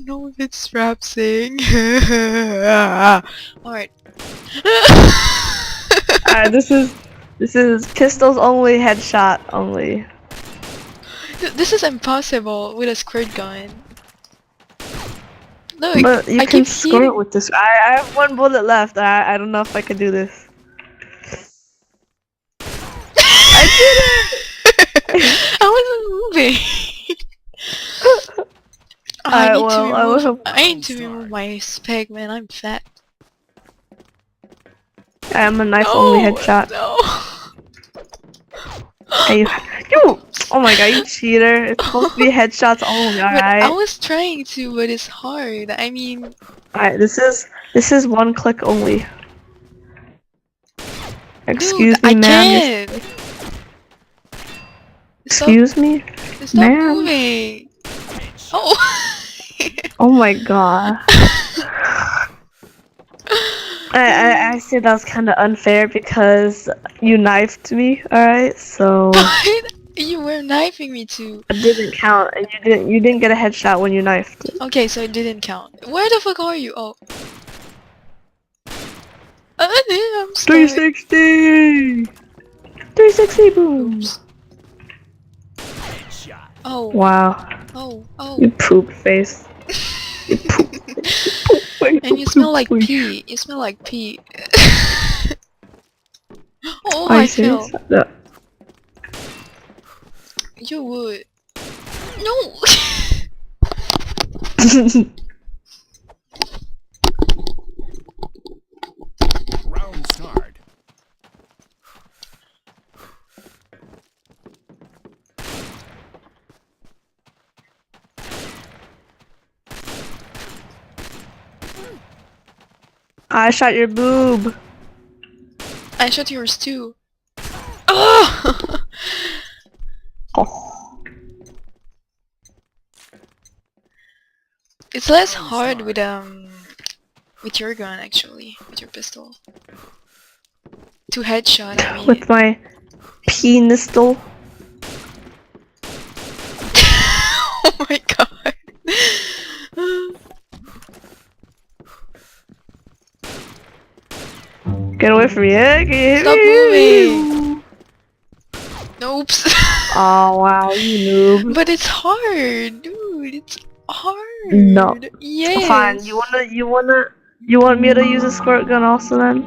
know if it's rap sing. Alright. Alright, this is pistols only, headshot only. This is impossible with a squirt gun. Look, But you I can keep score hitting. it with this. I have one bullet left. I don't know if I can do this. I did it! I wasn't moving. Alright, well, I will. I need to remove my spec, man. I'm fat. I am a knife only headshot. No. Hey, you! Oh my god, you cheater! It's supposed to be headshots only. But I Alright. was trying to, but it's hard. I mean, Alright, this is one click only. Excuse dude, me, I ma'am. can't. Excuse me, Stop ma'am. moving. Oh. Oh my god. I said that was kind of unfair because you knifed me. All right, so But you were knifing me too. it didn't count, and you didn't get a headshot when you knifed. Okay, so it didn't count. Where the fuck are you? Oh. I'm stuck. 360. 360 boom. Oops. Oh. Wow. Oh. You poop face. You poop. And you smell like pee. You smell like pee. Oh, Are you I fell. serious? No. You would. No. Round start. I shot your boob. I shot yours too. Oh! Oh. It's less hard with your gun actually, with your pistol. To headshot, I mean. With my penis-tol. Oh my god. Get away from me. Get hit Stop me. moving. Nope. Oh wow, you noob. But it's hard, dude. It's hard. No. Yes. Fine. You want me to use a squirt gun also then?